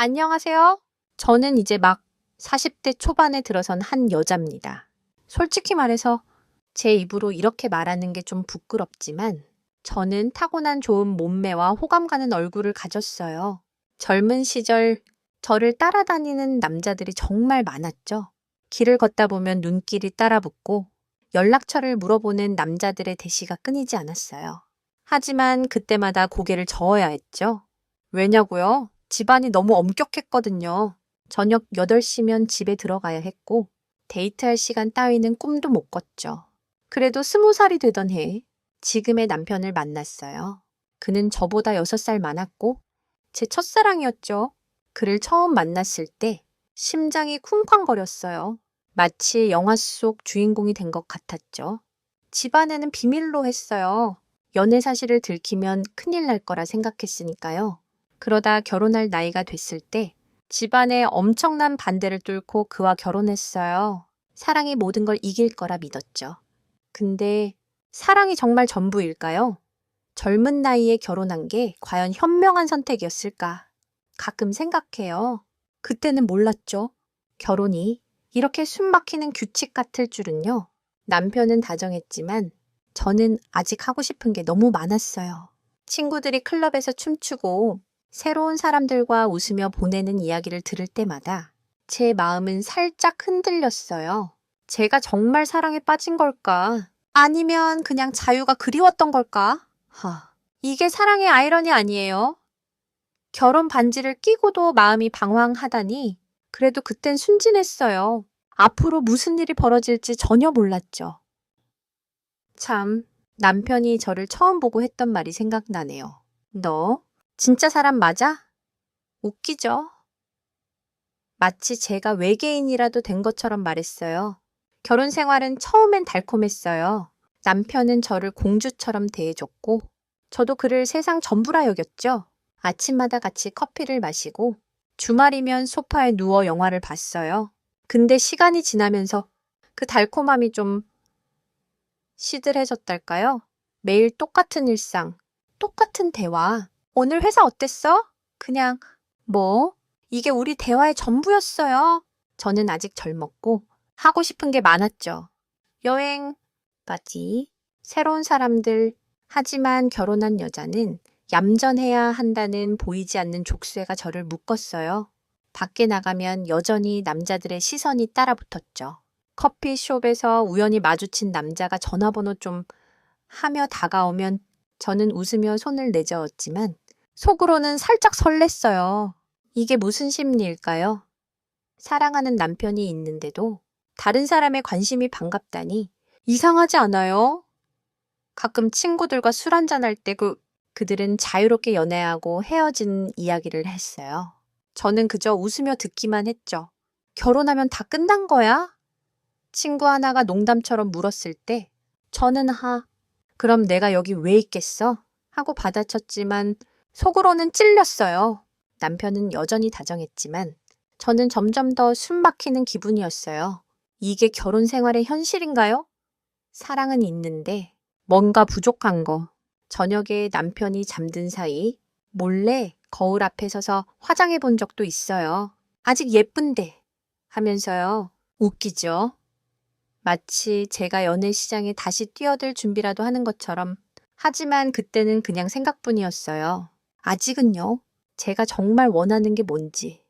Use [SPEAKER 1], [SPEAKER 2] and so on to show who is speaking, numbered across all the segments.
[SPEAKER 1] 안녕하세요. 저는 이제 막 40대 초반에 들어선 한 여자입니다. 솔직히 말해서 제 입으로 이렇게 말하는 게 좀 부끄럽지만 저는 타고난 좋은 몸매와 호감 가는 얼굴을 가졌어요. 젊은 시절 저를 따라다니는 남자들이 정말 많았죠. 길을 걷다 보면 눈길이 따라붙고 연락처를 물어보는 남자들의 대시가 끊이지 않았어요. 하지만 그때마다 고개를 저어야 했죠. 왜냐고요? 집안이 너무 엄격했거든요. 저녁 8시면 집에 들어가야 했고 데이트할 시간 따위는 꿈도 못 꿨죠. 그래도 20살이 되던 해 지금의 남편을 만났어요. 그는 저보다 6살 많았고 제 첫사랑이었죠. 그를 처음 만났을 때 심장이 쿵쾅거렸어요. 마치 영화 속 주인공이 된 것 같았죠. 집안에는 비밀로 했어요. 연애 사실을 들키면 큰일 날 거라 생각했으니까요. 그러다 결혼할 나이가 됐을 때 집안의 엄청난 반대를 뚫고 그와 결혼했어요. 사랑이 모든 걸 이길 거라 믿었죠. 근데 사랑이 정말 전부일까요? 젊은 나이에 결혼한 게 과연 현명한 선택이었을까? 가끔 생각해요. 그때는 몰랐죠. 결혼이 이렇게 숨막히는 규칙 같을 줄은요. 남편은 다정했지만 저는 아직 하고 싶은 게 너무 많았어요. 친구들이 클럽에서 춤추고 새로운 사람들과 웃으며 보내는 이야기를 들을 때마다 제 마음은 살짝 흔들렸어요. 제가 정말 사랑에 빠진 걸까? 아니면 그냥 자유가 그리웠던 걸까? 이게 사랑의 아이러니 아니에요? 결혼 반지를 끼고도 마음이 방황하다니 그래도 그땐 순진했어요. 앞으로 무슨 일이 벌어질지 전혀 몰랐죠. 참, 남편이 저를 처음 보고 했던 말이 생각나네요. 너 진짜 사람 맞아? 웃기죠? 마치 제가 외계인이라도 된 것처럼 말했어요. 결혼 생활은 처음엔 달콤했어요. 남편은 저를 공주처럼 대해줬고 저도 그를 세상 전부라 여겼죠. 아침마다 같이 커피를 마시고 주말이면 소파에 누워 영화를 봤어요. 근데 시간이 지나면서 그 달콤함이 좀 시들해졌달까요? 매일 똑같은 일상, 똑같은 대화. 오늘 회사 어땠어? 그냥 뭐? 이게 우리 대화의 전부였어요. 저는 아직 젊었고 하고 싶은 게 많았죠. 여행, 파티, 새로운 사람들. 하지만 결혼한 여자는 얌전해야 한다는 보이지 않는 족쇄가 저를 묶었어요. 밖에 나가면 여전히 남자들의 시선이 따라붙었죠. 커피숍에서 우연히 마주친 남자가 전화번호 좀 하며 다가오면 저는 웃으며 손을 내저었지만 속으로는 살짝 설렜어요. 이게 무슨 심리일까요? 사랑하는 남편이 있는데도 다른 사람의 관심이 반갑다니 이상하지 않아요? 가끔 친구들과 술 한잔할 때 그들은 자유롭게 연애하고 헤어진 이야기를 했어요. 저는 그저 웃으며 듣기만 했죠. 결혼하면 다 끝난 거야? 친구 하나가 농담처럼 물었을 때 저는 그럼 내가 여기 왜 있겠어? 하고 받아쳤지만 속으로는 찔렸어요. 남편은 여전히 다정했지만 저는 점점 더 숨막히는 기분이었어요. 이게 결혼 생활의 현실인가요? 사랑은 있는데 뭔가 부족한 거. 저녁에 남편이 잠든 사이 몰래 거울 앞에 서서 화장해 본 적도 있어요. 아직 예쁜데 하면서요. 웃기죠? 마치 제가 연애 시장에 다시 뛰어들 준비라도 하는 것처럼. 하지만 그때는 그냥 생각뿐이었어요. 아직은요. 제가 정말 원하는 게 뭔지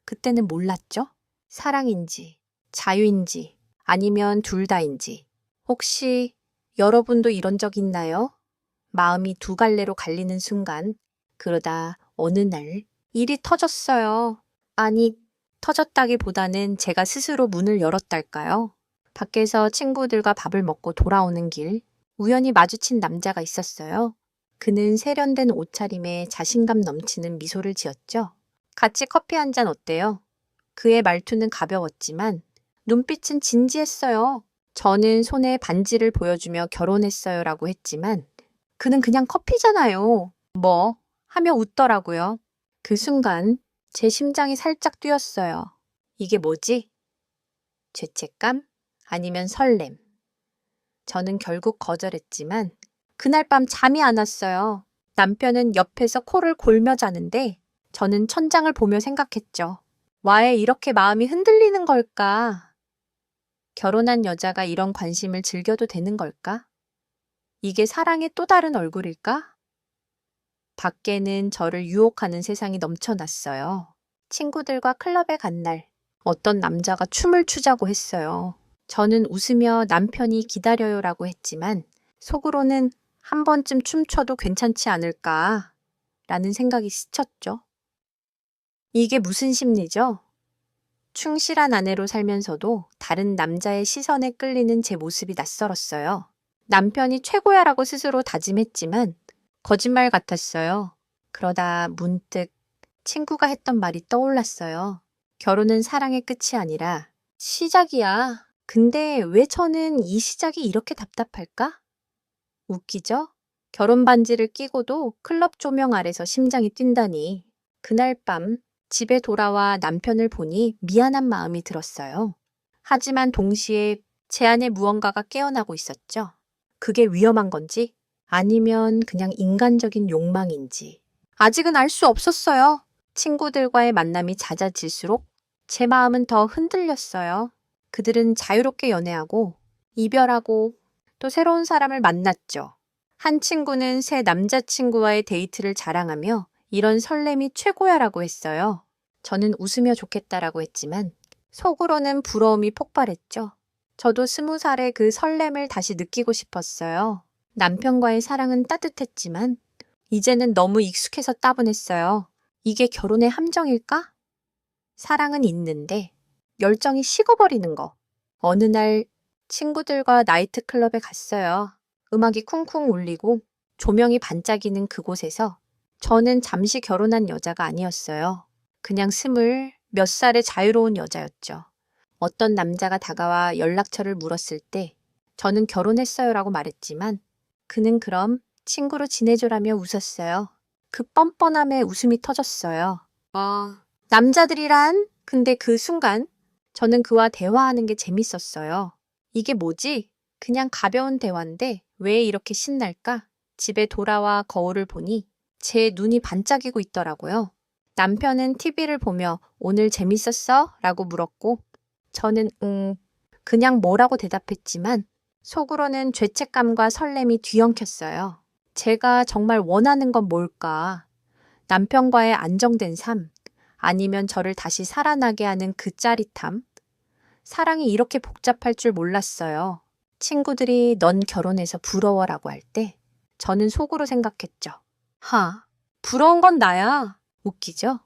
[SPEAKER 1] 그때는 몰랐죠? 사랑인지 자유인지 아니면 둘 다인지. 혹시 여러분도 이런 적 있나요? 마음이 두 갈래로 갈리는 순간 그러다 어느 날 일이 터졌어요. 아니, 터졌다기보다는 제가 스스로 문을 열었달까요? 밖에서 친구들과 밥을 먹고 돌아오는 길 우연히 마주친 남자가 있었어요. 그는 세련된 옷차림에 자신감 넘치는 미소를 지었죠. 같이 커피 한 잔 어때요? 그의 말투는 가벼웠지만 눈빛은 진지했어요. 저는 손에 반지를 보여주며 결혼했어요라고 했지만 그는 그냥 커피잖아요. 뭐? 하며 웃더라고요. 그 순간 제 심장이 살짝 뛰었어요. 이게 뭐지? 죄책감? 아니면 설렘? 저는 결국 거절했지만 그날 밤 잠이 안 왔어요. 남편은 옆에서 코를 골며 자는데 저는 천장을 보며 생각했죠. 왜 이렇게 마음이 흔들리는 걸까? 결혼한 여자가 이런 관심을 즐겨도 되는 걸까? 이게 사랑의 또 다른 얼굴일까? 밖에는 저를 유혹하는 세상이 넘쳐났어요. 친구들과 클럽에 간 날, 어떤 남자가 춤을 추자고 했어요. 저는 웃으며 남편이 기다려요라고 했지만 속으로는 한 번쯤 춤춰도 괜찮지 않을까 라는 생각이 스쳤죠. 이게 무슨 심리죠? 충실한 아내로 살면서도 다른 남자의 시선에 끌리는 제 모습이 낯설었어요. 남편이 최고야라고 스스로 다짐했지만 거짓말 같았어요. 그러다 문득 친구가 했던 말이 떠올랐어요. 결혼은 사랑의 끝이 아니라 시작이야. 근데 왜 저는 이 시작이 이렇게 답답할까? 웃기죠? 결혼 반지를 끼고도 클럽 조명 아래서 심장이 뛴다니. 그날 밤 집에 돌아와 남편을 보니 미안한 마음이 들었어요. 하지만 동시에 제 안에 무언가가 깨어나고 있었죠. 그게 위험한 건지 아니면 그냥 인간적인 욕망인지. 아직은 알 수 없었어요. 친구들과의 만남이 잦아질수록 제 마음은 더 흔들렸어요. 그들은 자유롭게 연애하고 이별하고 또 새로운 사람을 만났죠. 한 친구는 새 남자친구와의 데이트를 자랑하며 이런 설렘이 최고야라고 했어요. 저는 웃으며 좋겠다라고 했지만 속으로는 부러움이 폭발했죠. 저도 20살의 그 설렘을 다시 느끼고 싶었어요. 남편과의 사랑은 따뜻했지만 이제는 너무 익숙해서 따분했어요. 이게 결혼의 함정일까? 사랑은 있는데 열정이 식어버리는 거. 어느 날 친구들과 나이트클럽에 갔어요. 음악이 쿵쿵 울리고 조명이 반짝이는 그곳에서 저는 잠시 결혼한 여자가 아니었어요. 그냥 20몇 살의 자유로운 여자였죠. 어떤 남자가 다가와 연락처를 물었을 때 저는 결혼했어요라고 말했지만 그는 그럼 친구로 지내줘라며 웃었어요. 그 뻔뻔함에 웃음이 터졌어요. 남자들이란? 근데 그 순간 저는 그와 대화하는 게 재밌었어요. 이게 뭐지? 그냥 가벼운 대화인데 왜 이렇게 신날까? 집에 돌아와 거울을 보니 제 눈이 반짝이고 있더라고요. 남편은 TV를 보며 오늘 재밌었어? 라고 물었고 저는 그냥 뭐라고 대답했지만 속으로는 죄책감과 설렘이 뒤엉켰어요. 제가 정말 원하는 건 뭘까? 남편과의 안정된 삶, 아니면 저를 다시 살아나게 하는 그 짜릿함? 사랑이 이렇게 복잡할 줄 몰랐어요. 친구들이 넌 결혼해서 부러워라고 할 때 저는 속으로 생각했죠. 부러운 건 나야. 웃기죠?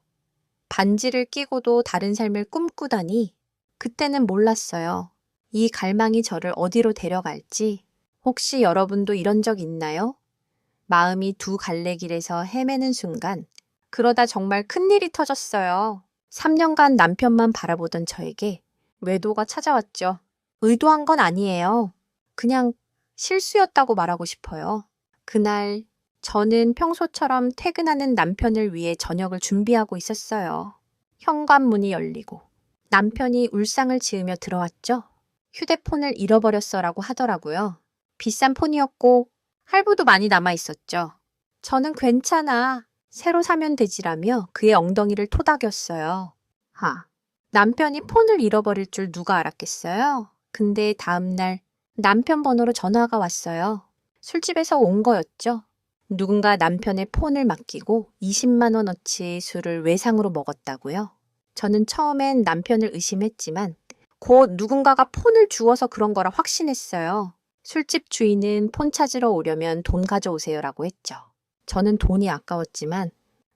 [SPEAKER 1] 반지를 끼고도 다른 삶을 꿈꾸다니 그때는 몰랐어요. 이 갈망이 저를 어디로 데려갈지. 혹시 여러분도 이런 적 있나요? 마음이 두 갈래길에서 헤매는 순간 그러다 정말 큰일이 터졌어요. 3년간 남편만 바라보던 저에게 외도가 찾아왔죠. 의도한 건 아니에요. 그냥 실수였다고 말하고 싶어요. 그날 저는 평소처럼 퇴근하는 남편을 위해 저녁을 준비하고 있었어요. 현관문이 열리고 남편이 울상을 지으며 들어왔죠. 휴대폰을 잃어버렸어라고 하더라고요. 비싼 폰이었고 할부도 많이 남아 있었죠. 저는 괜찮아. 새로 사면 되지라며 그의 엉덩이를 토닥였어요. 남편이 폰을 잃어버릴 줄 누가 알았겠어요? 근데 다음날 남편 번호로 전화가 왔어요. 술집에서 온 거였죠. 누군가 남편의 폰을 맡기고 20만 원어치 술을 외상으로 먹었다고요. 저는 처음엔 남편을 의심했지만 곧 누군가가 폰을 주워서 그런 거라 확신했어요. 술집 주인은 폰 찾으러 오려면 돈 가져오세요라고 했죠. 저는 돈이 아까웠지만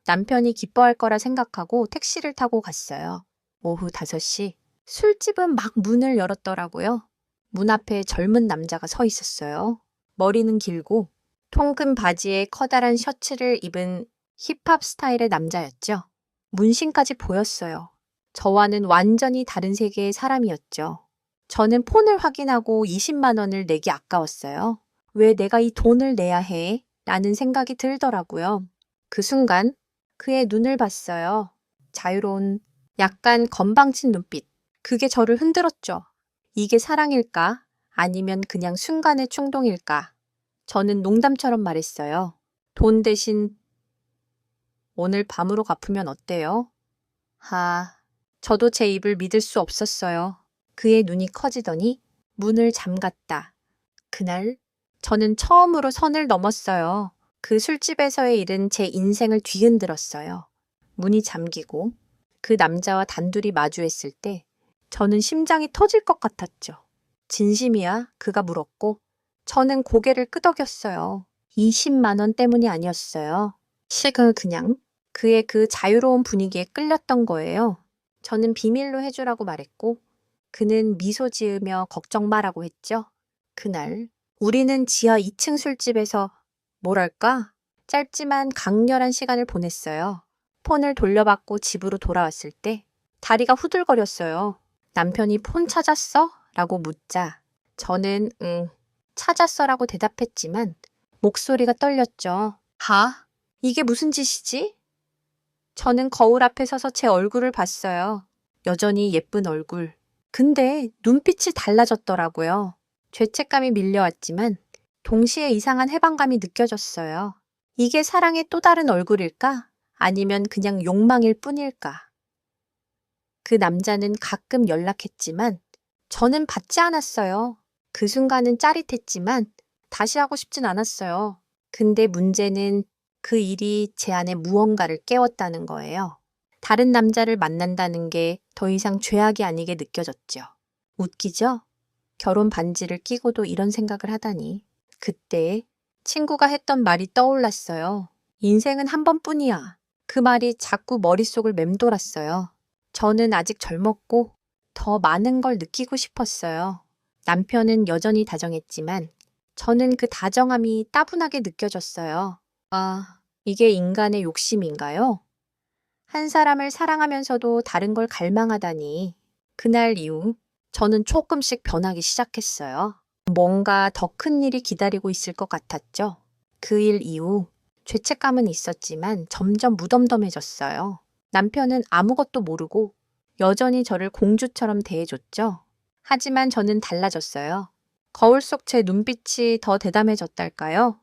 [SPEAKER 1] 남편이 기뻐할 거라 생각하고 택시를 타고 갔어요. 오후 5시 술집은 막 문을 열었더라고요. 문 앞에 젊은 남자가 서 있었어요. 머리는 길고 통금 바지에 커다란 셔츠를 입은 힙합 스타일의 남자였죠. 문신까지 보였어요. 저와는 완전히 다른 세계의 사람이었죠. 저는 폰을 확인하고 20만 원을 내기 아까웠어요. 왜 내가 이 돈을 내야 해? 라는 생각이 들더라고요. 그 순간 그의 눈을 봤어요. 자유로운 약간 건방진 눈빛. 그게 저를 흔들었죠. 이게 사랑일까? 아니면 그냥 순간의 충동일까? 저는 농담처럼 말했어요. 돈 대신 오늘 밤으로 갚으면 어때요? 저도 제 입을 믿을 수 없었어요. 그의 눈이 커지더니 문을 잠갔다. 그날 저는 처음으로 선을 넘었어요. 그 술집에서의 일은 제 인생을 뒤흔들었어요. 문이 잠기고 그 남자와 단둘이 마주했을 때 저는 심장이 터질 것 같았죠. 진심이야? 그가 물었고 저는 고개를 끄덕였어요. 20만 원 때문이 아니었어요. 그냥 그의 그 자유로운 분위기에 끌렸던 거예요. 저는 비밀로 해주라고 말했고 그는 미소 지으며 걱정 마라고 했죠. 그날 우리는 지하 2층 술집에서 뭐랄까? 짧지만 강렬한 시간을 보냈어요. 폰을 돌려받고 집으로 돌아왔을 때 다리가 후들거렸어요. 남편이 폰 찾았어? 라고 묻자 저는 찾았어라고 대답했지만 목소리가 떨렸죠. 이게 무슨 짓이지? 저는 거울 앞에 서서 제 얼굴을 봤어요. 여전히 예쁜 얼굴. 근데 눈빛이 달라졌더라고요. 죄책감이 밀려왔지만 동시에 이상한 해방감이 느껴졌어요. 이게 사랑의 또 다른 얼굴일까? 아니면 그냥 욕망일 뿐일까? 그 남자는 가끔 연락했지만 저는 받지 않았어요. 그 순간은 짜릿했지만 다시 하고 싶진 않았어요. 근데 문제는 그 일이 제 안에 무언가를 깨웠다는 거예요. 다른 남자를 만난다는 게 더 이상 죄악이 아니게 느껴졌죠. 웃기죠? 결혼 반지를 끼고도 이런 생각을 하다니. 그때 친구가 했던 말이 떠올랐어요. 인생은 한 번뿐이야. 그 말이 자꾸 머릿속을 맴돌았어요. 저는 아직 젊었고 더 많은 걸 느끼고 싶었어요. 남편은 여전히 다정했지만 저는 그 다정함이 따분하게 느껴졌어요. 이게 인간의 욕심인가요? 한 사람을 사랑하면서도 다른 걸 갈망하다니. 그날 이후 저는 조금씩 변하기 시작했어요. 뭔가 더 큰 일이 기다리고 있을 것 같았죠. 그 일 이후 죄책감은 있었지만 점점 무덤덤해졌어요. 남편은 아무것도 모르고 여전히 저를 공주처럼 대해줬죠. 하지만 저는 달라졌어요. 거울 속 제 눈빛이 더 대담해졌달까요?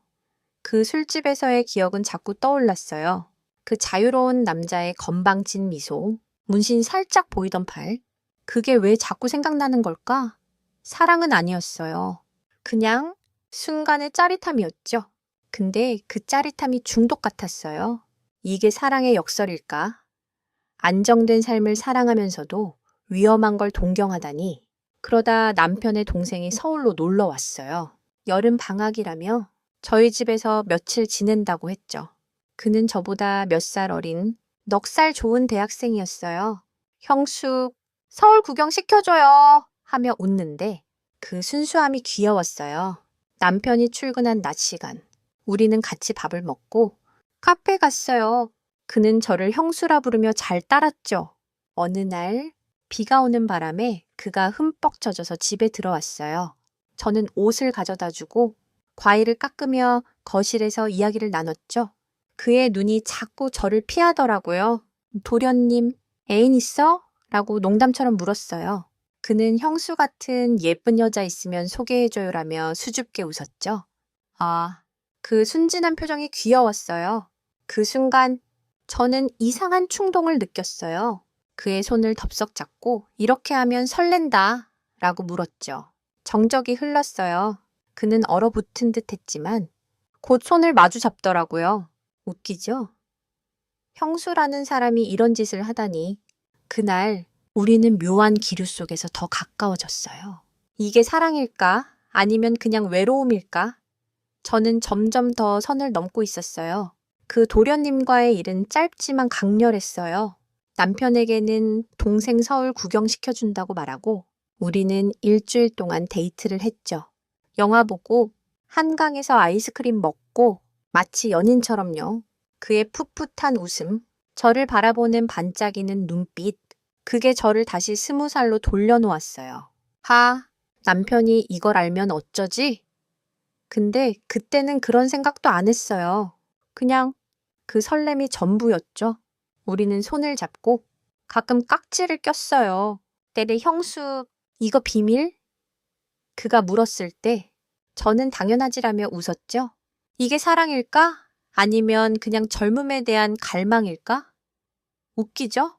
[SPEAKER 1] 그 술집에서의 기억은 자꾸 떠올랐어요. 그 자유로운 남자의 건방진 미소, 문신 살짝 보이던 팔. 그게 왜 자꾸 생각나는 걸까? 사랑은 아니었어요. 그냥 순간의 짜릿함이었죠. 근데 그 짜릿함이 중독 같았어요. 이게 사랑의 역설일까? 안정된 삶을 사랑하면서도 위험한 걸 동경하다니. 그러다 남편의 동생이 서울로 놀러 왔어요. 여름 방학이라며 저희 집에서 며칠 지낸다고 했죠. 그는 저보다 몇 살 어린 넉살 좋은 대학생이었어요. 형수, 서울 구경 시켜줘요 하며 웃는데 그 순수함이 귀여웠어요. 남편이 출근한 낮 시간, 우리는 같이 밥을 먹고 카페 갔어요. 그는 저를 형수라 부르며 잘 따랐죠. 어느 날 비가 오는 바람에 그가 흠뻑 젖어서 집에 들어왔어요. 저는 옷을 가져다 주고 과일을 깎으며 거실에서 이야기를 나눴죠. 그의 눈이 자꾸 저를 피하더라고요. 도련님, 애인 있어? 라고 농담처럼 물었어요. 그는 형수 같은 예쁜 여자 있으면 소개해줘요라며 수줍게 웃었죠. 그 순진한 표정이 귀여웠어요. 그 순간 저는 이상한 충동을 느꼈어요. 그의 손을 덥석 잡고 이렇게 하면 설렌다 라고 물었죠. 정적이 흘렀어요. 그는 얼어붙은 듯 했지만 곧 손을 마주 잡더라고요. 웃기죠? 형수라는 사람이 이런 짓을 하다니. 그날 우리는 묘한 기류 속에서 더 가까워졌어요. 이게 사랑일까? 아니면 그냥 외로움일까? 저는 점점 더 선을 넘고 있었어요. 그 도련님과의 일은 짧지만 강렬했어요. 남편에게는 동생 서울 구경시켜준다고 말하고 우리는 일주일 동안 데이트를 했죠. 영화 보고 한강에서 아이스크림 먹고 마치 연인처럼요. 그의 풋풋한 웃음, 저를 바라보는 반짝이는 눈빛, 그게 저를 다시 20살로 돌려놓았어요. 남편이 이걸 알면 어쩌지? 근데 그때는 그런 생각도 안 했어요. 그냥 그 설렘이 전부였죠. 우리는 손을 잡고 가끔 깍지를 꼈어요. 때를 형수, 이거 비밀? 그가 물었을 때 저는 당연하지라며 웃었죠. 이게 사랑일까? 아니면 그냥 젊음에 대한 갈망일까? 웃기죠?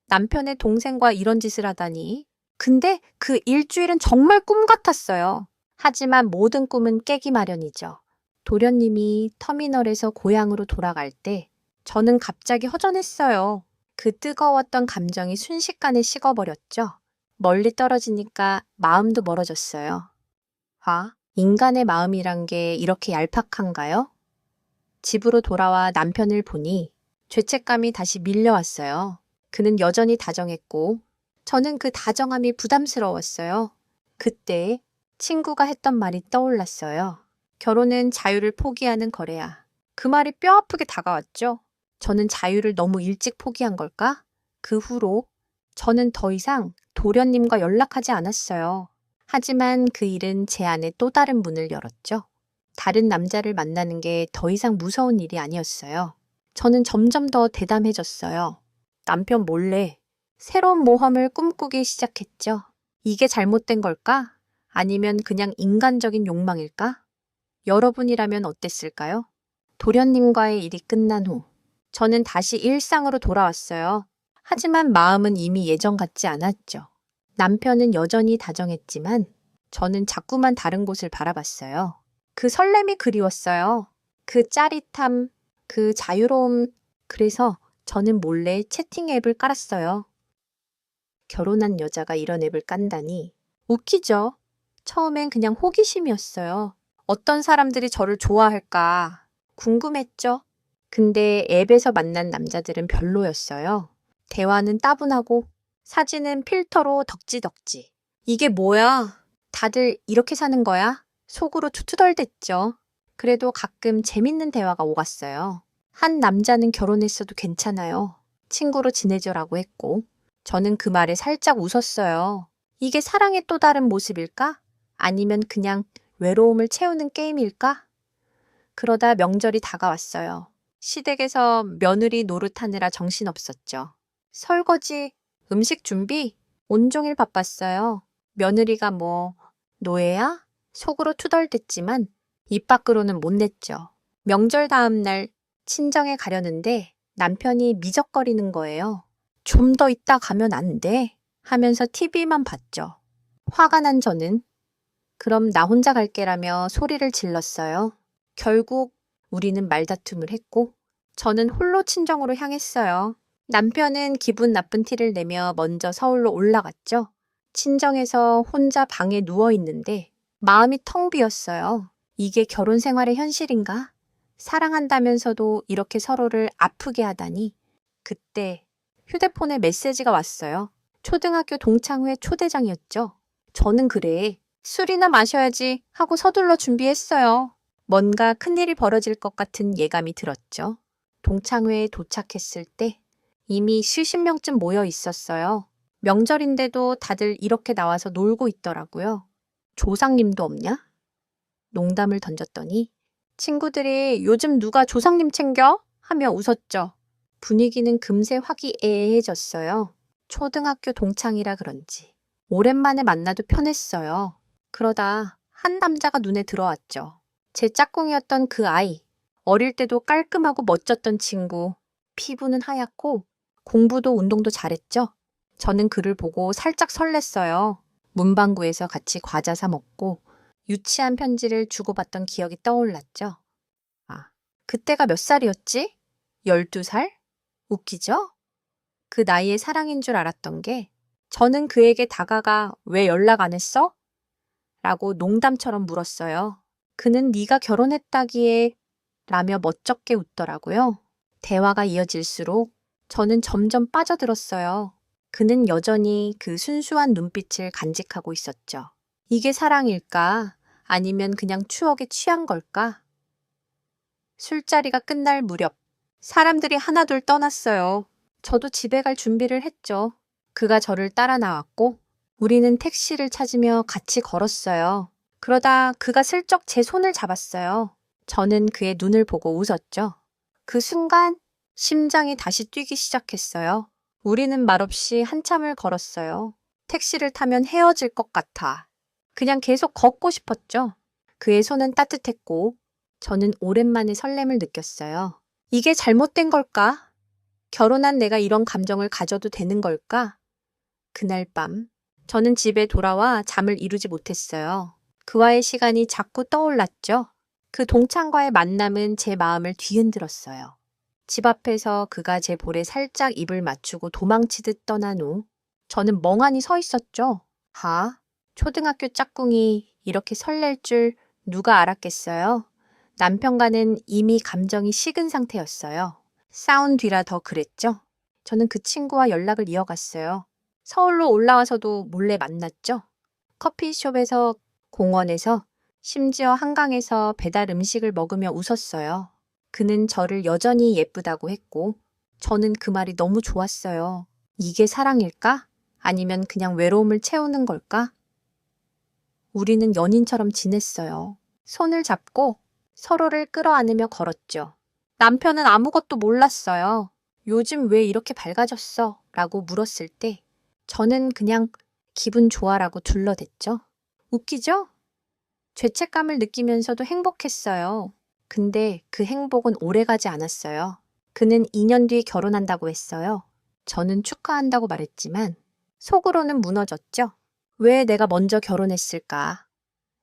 [SPEAKER 1] 남편의 동생과 이런 짓을 하다니. 근데 그 일주일은 정말 꿈 같았어요. 하지만 모든 꿈은 깨기 마련이죠. 도련님이 터미널에서 고향으로 돌아갈 때 저는 갑자기 허전했어요. 그 뜨거웠던 감정이 순식간에 식어버렸죠. 멀리 떨어지니까 마음도 멀어졌어요. 인간의 마음이란 게 이렇게 얄팍한가요? 집으로 돌아와 남편을 보니 죄책감이 다시 밀려왔어요. 그는 여전히 다정했고 저는 그 다정함이 부담스러웠어요. 그때 친구가 했던 말이 떠올랐어요. 결혼은 자유를 포기하는 거래야. 그 말이 뼈아프게 다가왔죠. 저는 자유를 너무 일찍 포기한 걸까? 그 후로 저는 더 이상 도련님과 연락하지 않았어요. 하지만 그 일은 제 안에 또 다른 문을 열었죠. 다른 남자를 만나는 게 더 이상 무서운 일이 아니었어요. 저는 점점 더 대담해졌어요. 남편 몰래 새로운 모험을 꿈꾸기 시작했죠. 이게 잘못된 걸까? 아니면 그냥 인간적인 욕망일까? 여러분이라면 어땠을까요? 도련님과의 일이 끝난 후 저는 다시 일상으로 돌아왔어요. 하지만 마음은 이미 예전 같지 않았죠. 남편은 여전히 다정했지만 저는 자꾸만 다른 곳을 바라봤어요. 그 설렘이 그리웠어요. 그 짜릿함, 그 자유로움. 그래서 저는 몰래 채팅 앱을 깔았어요. 결혼한 여자가 이런 앱을 깐다니. 웃기죠? 처음엔 그냥 호기심이었어요. 어떤 사람들이 저를 좋아할까 궁금했죠. 근데 앱에서 만난 남자들은 별로였어요. 대화는 따분하고 사진은 필터로 덕지덕지. 이게 뭐야? 다들 이렇게 사는 거야? 속으로 투투덜댔죠. 그래도 가끔 재밌는 대화가 오갔어요. 한 남자는 결혼했어도 괜찮아요. 친구로 지내죠라고 했고 저는 그 말에 살짝 웃었어요. 이게 사랑의 또 다른 모습일까? 아니면 그냥 외로움을 채우는 게임일까? 그러다 명절이 다가왔어요. 시댁에서 며느리 노릇하느라 정신없었죠. 설거지, 음식 준비, 온종일 바빴어요. 며느리가 뭐 노예야? 속으로 투덜댔지만 입 밖으로는 못 냈죠. 명절 다음 날 친정에 가려는데 남편이 미적거리는 거예요. 좀 더 있다 가면 안 돼? 하면서 TV만 봤죠. 화가 난 저는 그럼 나 혼자 갈게라며 소리를 질렀어요. 결국 우리는 말다툼을 했고 저는 홀로 친정으로 향했어요. 남편은 기분 나쁜 티를 내며 먼저 서울로 올라갔죠. 친정에서 혼자 방에 누워 있는데 마음이 텅 비었어요. 이게 결혼 생활의 현실인가? 사랑한다면서도 이렇게 서로를 아프게 하다니. 그때 휴대폰에 메시지가 왔어요. 초등학교 동창회 초대장이었죠. 저는 그래. 술이나 마셔야지 하고 서둘러 준비했어요. 뭔가 큰일이 벌어질 것 같은 예감이 들었죠. 동창회에 도착했을 때 이미 수십 명쯤 모여 있었어요. 명절인데도 다들 이렇게 나와서 놀고 있더라고요. 조상님도 없냐? 농담을 던졌더니 친구들이 요즘 누가 조상님 챙겨? 하며 웃었죠. 분위기는 금세 화기애애해졌어요. 초등학교 동창이라 그런지 오랜만에 만나도 편했어요. 그러다 한 남자가 눈에 들어왔죠. 제 짝꿍이었던 그 아이. 어릴 때도 깔끔하고 멋졌던 친구. 피부는 하얗고 공부도 운동도 잘했죠. 저는 그를 보고 살짝 설렜어요. 문방구에서 같이 과자 사 먹고 유치한 편지를 주고받던 기억이 떠올랐죠. 그때가 몇 살이었지? 12살? 웃기죠? 그 나이에 사랑인 줄 알았던 게 저는 그에게 다가가 왜 연락 안 했어? 라고 농담처럼 물었어요. 그는 네가 결혼했다기에 라며 멋쩍게 웃더라고요. 대화가 이어질수록 저는 점점 빠져들었어요. 그는 여전히 그 순수한 눈빛을 간직하고 있었죠. 이게 사랑일까? 아니면 그냥 추억에 취한 걸까? 술자리가 끝날 무렵 사람들이 하나둘 떠났어요. 저도 집에 갈 준비를 했죠. 그가 저를 따라 나왔고 우리는 택시를 찾으며 같이 걸었어요. 그러다 그가 슬쩍 제 손을 잡았어요. 저는 그의 눈을 보고 웃었죠. 그 순간 심장이 다시 뛰기 시작했어요. 우리는 말없이 한참을 걸었어요. 택시를 타면 헤어질 것 같아. 그냥 계속 걷고 싶었죠. 그의 손은 따뜻했고 저는 오랜만에 설렘을 느꼈어요. 이게 잘못된 걸까? 결혼한 내가 이런 감정을 가져도 되는 걸까? 그날 밤, 저는 집에 돌아와 잠을 이루지 못했어요. 그와의 시간이 자꾸 떠올랐죠. 그 동창과의 만남은 제 마음을 뒤흔들었어요. 집 앞에서 그가 제 볼에 살짝 입을 맞추고 도망치듯 떠난 후 저는 멍하니 서 있었죠. 초등학교 짝꿍이 이렇게 설렐 줄 누가 알았겠어요? 남편과는 이미 감정이 식은 상태였어요. 싸운 뒤라 더 그랬죠. 저는 그 친구와 연락을 이어갔어요. 서울로 올라와서도 몰래 만났죠. 커피숍에서, 공원에서, 심지어 한강에서 배달 음식을 먹으며 웃었어요. 그는 저를 여전히 예쁘다고 했고, 저는 그 말이 너무 좋았어요. 이게 사랑일까? 아니면 그냥 외로움을 채우는 걸까? 우리는 연인처럼 지냈어요. 손을 잡고 서로를 끌어안으며 걸었죠. 남편은 아무것도 몰랐어요. 요즘 왜 이렇게 밝아졌어? 라고 물었을 때 저는 그냥 기분 좋아라고 둘러댔죠. 웃기죠? 죄책감을 느끼면서도 행복했어요. 근데 그 행복은 오래가지 않았어요. 그는 2년 뒤에 결혼한다고 했어요. 저는 축하한다고 말했지만 속으로는 무너졌죠. 왜 내가 먼저 결혼했을까?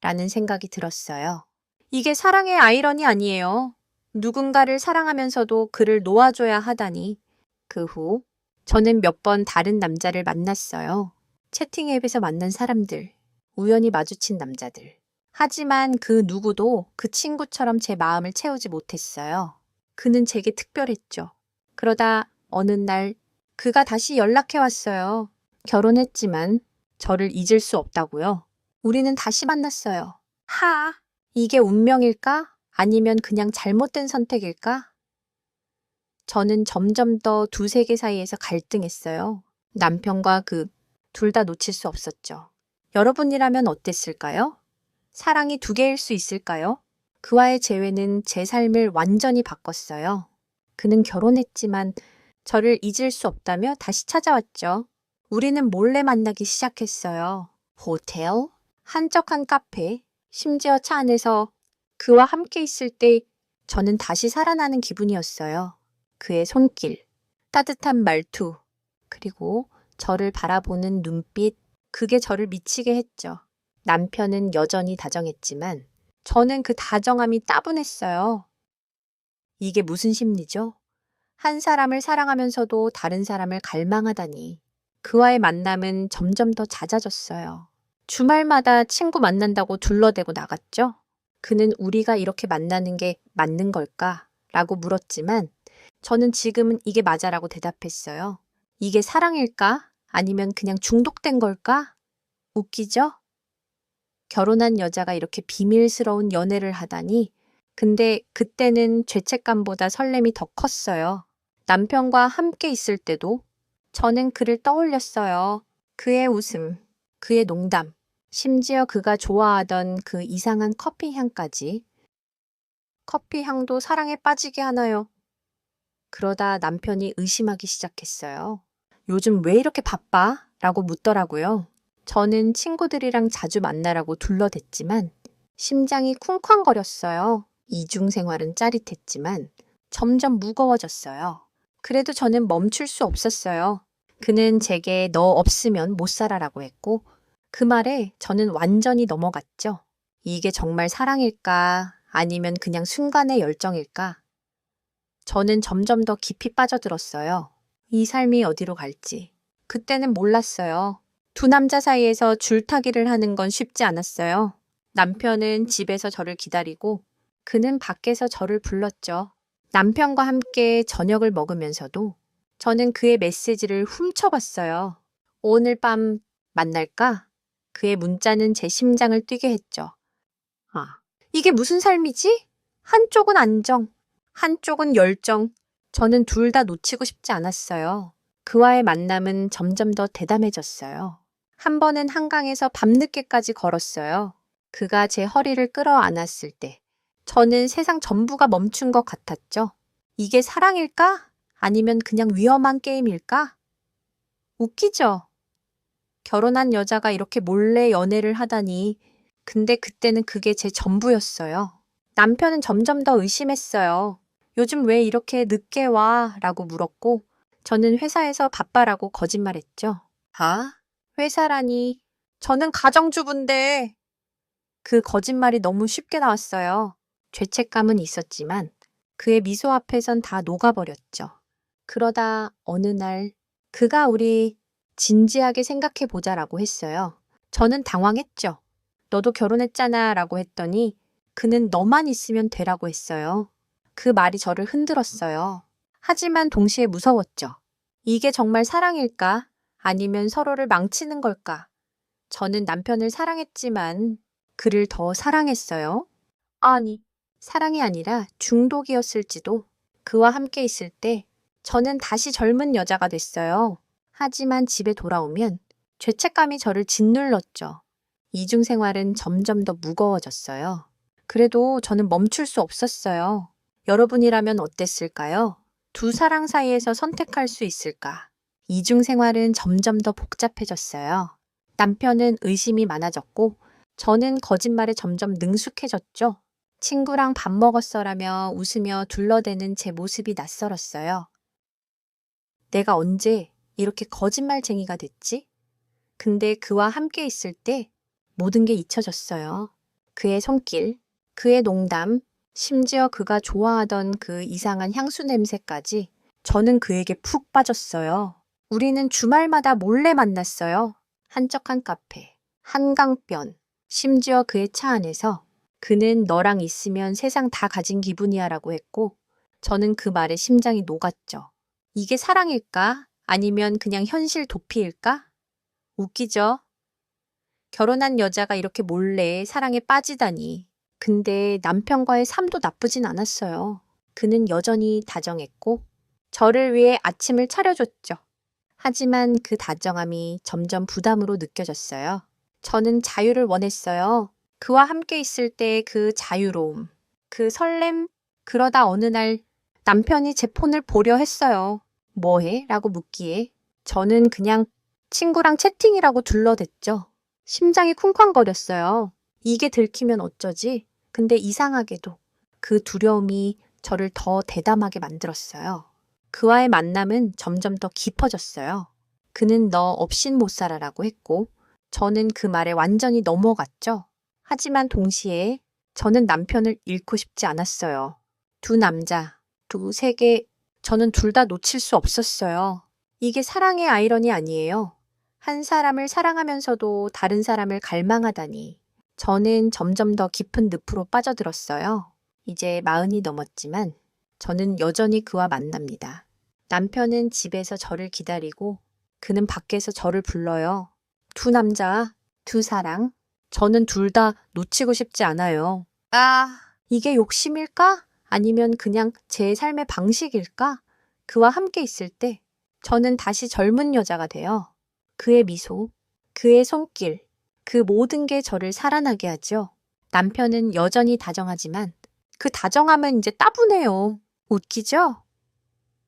[SPEAKER 1] 라는 생각이 들었어요. 이게 사랑의 아이러니 아니에요. 누군가를 사랑하면서도 그를 놓아줘야 하다니. 그 후 저는 몇 번 다른 남자를 만났어요. 채팅 앱에서 만난 사람들, 우연히 마주친 남자들. 하지만 그 누구도 그 친구처럼 제 마음을 채우지 못했어요. 그는 제게 특별했죠. 그러다 어느 날 그가 다시 연락해 왔어요. 결혼했지만 저를 잊을 수 없다고요. 우리는 다시 만났어요. 이게 운명일까? 아니면 그냥 잘못된 선택일까? 저는 점점 더 두 세계 사이에서 갈등했어요. 남편과 둘 다 놓칠 수 없었죠. 여러분이라면 어땠을까요? 사랑이 두 개일 수 있을까요? 그와의 재회는 제 삶을 완전히 바꿨어요. 그는 결혼했지만 저를 잊을 수 없다며 다시 찾아왔죠. 우리는 몰래 만나기 시작했어요. 호텔, 한적한 카페, 심지어 차 안에서 그와 함께 있을 때 저는 다시 살아나는 기분이었어요. 그의 손길, 따뜻한 말투, 그리고 저를 바라보는 눈빛, 그게 저를 미치게 했죠. 남편은 여전히 다정했지만 저는 그 다정함이 따분했어요. 이게 무슨 심리죠? 한 사람을 사랑하면서도 다른 사람을 갈망하다니. 그와의 만남은 점점 더 잦아졌어요. 주말마다 친구 만난다고 둘러대고 나갔죠. 그는 우리가 이렇게 만나는 게 맞는 걸까? 라고 물었지만 저는 지금은 이게 맞아라고 대답했어요. 이게 사랑일까? 아니면 그냥 중독된 걸까? 웃기죠? 결혼한 여자가 이렇게 비밀스러운 연애를 하다니. 근데 그때는 죄책감보다 설렘이 더 컸어요. 남편과 함께 있을 때도 저는 그를 떠올렸어요. 그의 웃음, 그의 농담, 심지어 그가 좋아하던 그 이상한 커피 향까지. 커피 향도 사랑에 빠지게 하나요? 그러다 남편이 의심하기 시작했어요. 요즘 왜 이렇게 바빠? 라고 묻더라고요. 저는 친구들이랑 자주 만나라고 둘러댔지만 심장이 쿵쾅거렸어요. 이중 생활은 짜릿했지만 점점 무거워졌어요. 그래도 저는 멈출 수 없었어요. 그는 제게 너 없으면 못 살아라고 했고 그 말에 저는 완전히 넘어갔죠. 이게 정말 사랑일까? 아니면 그냥 순간의 열정일까? 저는 점점 더 깊이 빠져들었어요. 이 삶이 어디로 갈지. 그때는 몰랐어요. 두 남자 사이에서 줄타기를 하는 건 쉽지 않았어요. 남편은 집에서 저를 기다리고 그는 밖에서 저를 불렀죠. 남편과 함께 저녁을 먹으면서도 저는 그의 메시지를 훔쳐봤어요. 오늘 밤 만날까? 그의 문자는 제 심장을 뛰게 했죠. 이게 무슨 삶이지? 한쪽은 안정, 한쪽은 열정. 저는 둘 다 놓치고 싶지 않았어요. 그와의 만남은 점점 더 대담해졌어요. 한 번은 한강에서 밤늦게까지 걸었어요. 그가 제 허리를 끌어안았을 때 저는 세상 전부가 멈춘 것 같았죠. 이게 사랑일까? 아니면 그냥 위험한 게임일까? 웃기죠? 결혼한 여자가 이렇게 몰래 연애를 하다니. 근데 그때는 그게 제 전부였어요. 남편은 점점 더 의심했어요. 요즘 왜 이렇게 늦게 와? 라고 물었고, 저는 회사에서 바빠라고 거짓말했죠. 아? 회사라니. 저는 가정주부인데. 그 거짓말이 너무 쉽게 나왔어요. 죄책감은 있었지만 그의 미소 앞에선 다 녹아버렸죠. 그러다 어느 날 그가 우리 진지하게 생각해 보자라고 했어요. 저는 당황했죠. 너도 결혼했잖아 라고 했더니 그는 너만 있으면 되라고 했어요. 그 말이 저를 흔들었어요. 하지만 동시에 무서웠죠. 이게 정말 사랑일까? 아니면 서로를 망치는 걸까? 저는 남편을 사랑했지만 그를 더 사랑했어요. 아니, 사랑이 아니라 중독이었을지도. 그와 함께 있을 때 저는 다시 젊은 여자가 됐어요. 하지만 집에 돌아오면 죄책감이 저를 짓눌렀죠. 이중 생활은 점점 더 무거워졌어요. 그래도 저는 멈출 수 없었어요. 여러분이라면 어땠을까요? 두 사랑 사이에서 선택할 수 있을까? 이중 생활은 점점 더 복잡해졌어요. 남편은 의심이 많아졌고 저는 거짓말에 점점 능숙해졌죠. 친구랑 밥 먹었어라며 웃으며 둘러대는 제 모습이 낯설었어요. 내가 언제 이렇게 거짓말쟁이가 됐지? 근데 그와 함께 있을 때 모든 게 잊혀졌어요. 그의 손길, 그의 농담, 심지어 그가 좋아하던 그 이상한 향수 냄새까지 저는 그에게 푹 빠졌어요. 우리는 주말마다 몰래 만났어요. 한적한 카페, 한강변, 심지어 그의 차 안에서 그는 너랑 있으면 세상 다 가진 기분이야 라고 했고 저는 그 말에 심장이 녹았죠. 이게 사랑일까? 아니면 그냥 현실 도피일까? 웃기죠? 결혼한 여자가 이렇게 몰래 사랑에 빠지다니. 근데 남편과의 삶도 나쁘진 않았어요. 그는 여전히 다정했고 저를 위해 아침을 차려줬죠. 하지만 그 다정함이 점점 부담으로 느껴졌어요. 저는 자유를 원했어요. 그와 함께 있을 때 그 자유로움, 그 설렘. 그러다 어느 날 남편이 제 폰을 보려 했어요. 뭐 해? 라고 묻기에 저는 그냥 친구랑 채팅이라고 둘러댔죠. 심장이 쿵쾅거렸어요. 이게 들키면 어쩌지? 근데 이상하게도 그 두려움이 저를 더 대담하게 만들었어요. 그와의 만남은 점점 더 깊어졌어요. 그는 너 없인 못 살아라고 했고 저는 그 말에 완전히 넘어갔죠. 하지만 동시에 저는 남편을 잃고 싶지 않았어요. 두 남자, 두 세계, 저는 둘 다 놓칠 수 없었어요. 이게 사랑의 아이러니 아니에요. 한 사람을 사랑하면서도 다른 사람을 갈망하다니. 저는 점점 더 깊은 늪으로 빠져들었어요. 이제 40이 넘었지만 저는 여전히 그와 만납니다. 남편은 집에서 저를 기다리고 그는 밖에서 저를 불러요. 두 남자, 두 사랑. 저는 둘 다 놓치고 싶지 않아요. 이게 욕심일까? 아니면 그냥 제 삶의 방식일까? 그와 함께 있을 때 저는 다시 젊은 여자가 돼요. 그의 미소, 그의 손길, 그 모든 게 저를 살아나게 하죠. 남편은 여전히 다정하지만 그 다정함은 이제 따분해요. 웃기죠?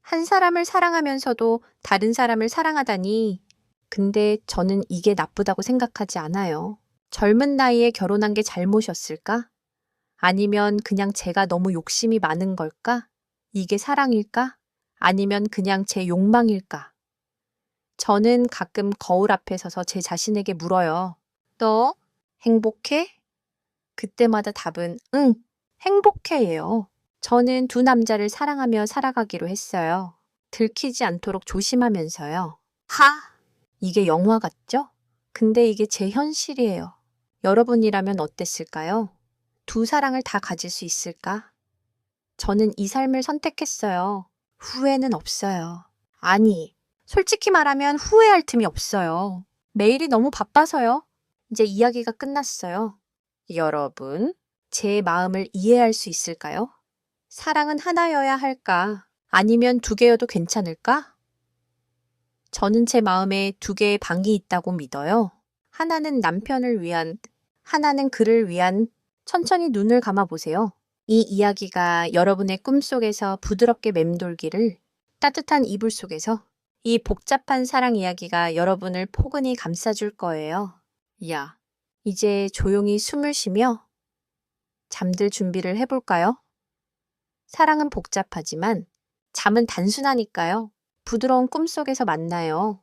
[SPEAKER 1] 한 사람을 사랑하면서도 다른 사람을 사랑하다니. 근데 저는 이게 나쁘다고 생각하지 않아요. 젊은 나이에 결혼한 게 잘못이었을까? 아니면 그냥 제가 너무 욕심이 많은 걸까? 이게 사랑일까? 아니면 그냥 제 욕망일까? 저는 가끔 거울 앞에 서서 제 자신에게 물어요. 너 행복해? 그때마다 답은 응, 행복해예요. 저는 두 남자를 사랑하며 살아가기로 했어요. 들키지 않도록 조심하면서요. 이게 영화 같죠? 근데 이게 제 현실이에요. 여러분이라면 어땠을까요? 두 사랑을 다 가질 수 있을까? 저는 이 삶을 선택했어요. 후회는 없어요. 아니, 솔직히 말하면 후회할 틈이 없어요. 매일이 너무 바빠서요. 이제 이야기가 끝났어요. 여러분, 제 마음을 이해할 수 있을까요? 사랑은 하나여야 할까? 아니면 두 개여도 괜찮을까? 저는 제 마음에 두 개의 방이 있다고 믿어요. 하나는 남편을 위한, 하나는 그를 위한. 천천히 눈을 감아 보세요. 이 이야기가 여러분의 꿈속에서 부드럽게 맴돌기를, 따뜻한 이불 속에서 이 복잡한 사랑 이야기가 여러분을 포근히 감싸줄 거예요. 야, 이제 조용히 숨을 쉬며 잠들 준비를 해볼까요? 사랑은 복잡하지만 잠은 단순하니까요. 부드러운 꿈속에서 만나요.